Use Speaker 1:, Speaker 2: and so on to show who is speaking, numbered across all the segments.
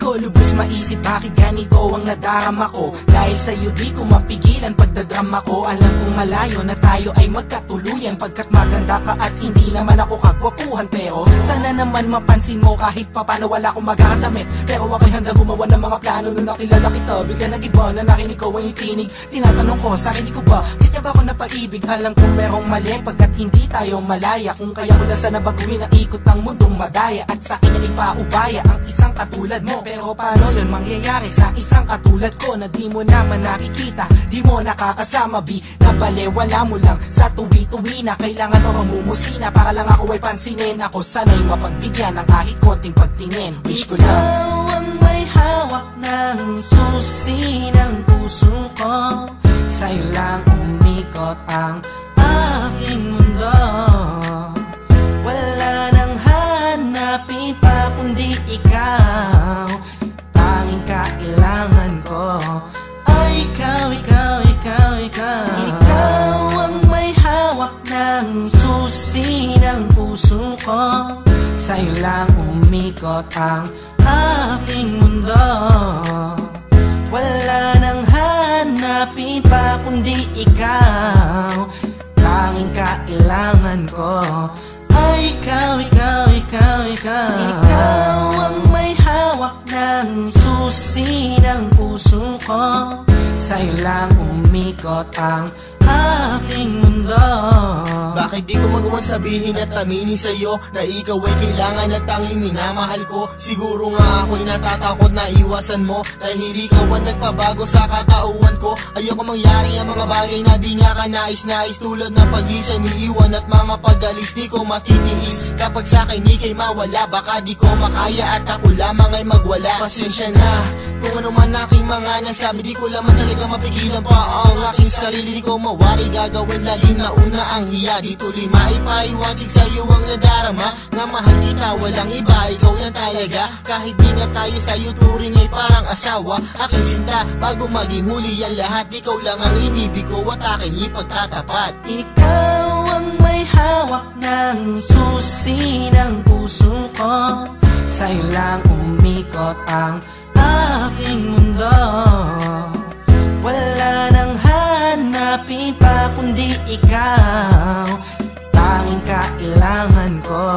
Speaker 1: ko lubos maisip bakit ganito ang nadarama ko. Dahil sa'yo di ko mapigilan pagdadrama ko. Alam kong malayo na tayo ay magkatuluyan, pagkat maganda ka at hindi naman ako kagwapuhan. Pero sana naman mapansin mo kahit papano wala akong magkakadamit. Pero ako'y handa gumawa ng mga plano. Nung nakilala kita bigla nag-iba na nakinig ko ang itinig. Tinatanong ko sarili ko ba kaya ba ako napaibig? Alam kong merong mali pagkat hindi tayo malaya. Kung kaya ko lang sana baguhin ang ikot ng mundong madaya, at sa akin ay ipaubaya ang isang katulad mo. Pero paano yun mangyayari sa isang katulad ko na di mo naman nakikita, di mo nakakasama, nabalewala mo lang sa tuwi-tuwi na kailangan mo mamumusina para lang ako ay pansinin. Ako sana'y mapagbigyan ng kahit konting pagtingin. Wish ko lang
Speaker 2: ikaw ang may hawak ng susi ng puso ko. Sa'yo lang umikot ang aking mundo. Wala nang hanapin pa kundi ikaw. Tanging kailangan ko ay ikaw, ikaw, ikaw, ikaw. Ikaw ang may hawak ng susi ng puso ko. Sa'yo lang umikot ang aking mundo. Wala nang hanapin pa kundi ikaw. Tanging kailangan ko ay ikaw, ikaw, ikaw, ikaw. Ikaw ang may hawak ng susi ng puso ko. Sa'yo lang umikot ang aking mundo.
Speaker 3: Bakit di ko magawan sabihin at aminin sa'yo na ikaw ay kailangan at tanging minamahal ko? Siguro nga ako'y natatakot na iwasan mo, dahil ikaw ang nagpabago sa katauhan ko. Ayoko mangyari ang mga bagay na di nga ka nais-nais, tulad ng pag-isa, niiwan at mga pag-alis. Di ko matitiis kapag sa'kin ika'y mawala. Baka di ko makaya at ako lamang ay magwala. Pasensya na kung ano man aking mga nasabi, di ko lamang talaga mapigilan pa ang aking sarili. Di ko mawari gagawin laging nauna ang hiya. Dito lima ipaiwatig sa'yo ang nadarama, na mahal kita walang iba, ikaw lang talaga. Kahit di nga tayo sa'yo turing ay parang asawa. Aking sinta bago maging huli ang lahat, ikaw lang ang inibig ko at aking ipagtatapat.
Speaker 2: Ikaw ang may hawak ng susi ng puso ko. Sa'yo lang umikot ang aking mundo. Wala nang hanapin pa kundi ikaw. Tanging kailangan ko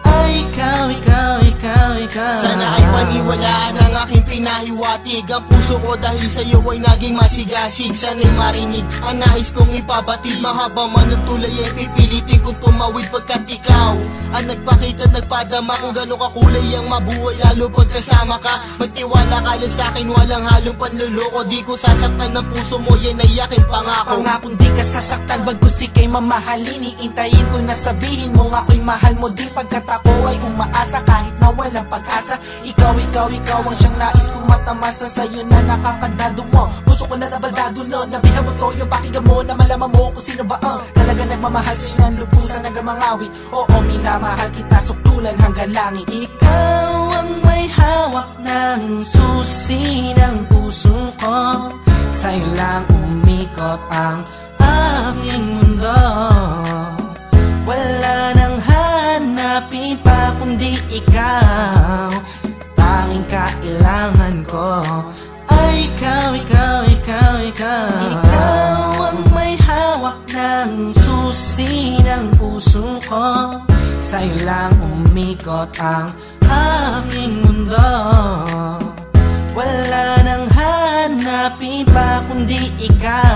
Speaker 2: ay ikaw, ikaw, ikaw, ikaw.
Speaker 3: Sana ay paniwalaan ang aking pinahiwatig. Ang puso ko dahil sa'yo ay naging masigasig. Sana'y marinig ang nais kong ipabatid. Mahaba man ang tulay ay pipilitin kong tumawid, pagkat ikaw ang nagpakita, nagpadama kung gano'ng kakulay ang mabuhay, lalo pagkasama ka. Magtiwala ka lang sa'kin, walang halong panluloko. Di ko sasaktan ng puso mo, yan ay aking pangako.
Speaker 1: Pangakong di ka sasaktan, bagkus ika'y mamahalin. Iintayin ko na sabihin mo ako'y mahal mo din, pagkat ako ay umaasa kahit na walang pag-asa. Ikaw, ikaw, ikaw ang siyang nais kong matamasa. Sa'yo na nakakandado mo, puso ko na nabaldado no. Nabihan mo to yung pakinggan mo, na malaman mo kung sino ba ang talaga nagmamahal sa'yo ng lubusan hanggang mangawit. Oo, minamahal kita sukdulan hanggang langit.
Speaker 2: Ikaw ang may hawak ng susi ng puso ko. Sa'yo lang umikot ang aking mundo. Wala nang hanapin pa kundi ikaw. Tanging kailangan ko ay ikaw, ikaw, ikaw, ikaw. Ikaw ang may hawak ng susi ng puso ko. Sa'yo lang umikot ang aking mundo. Wala nang hanapin pa kundi ikaw.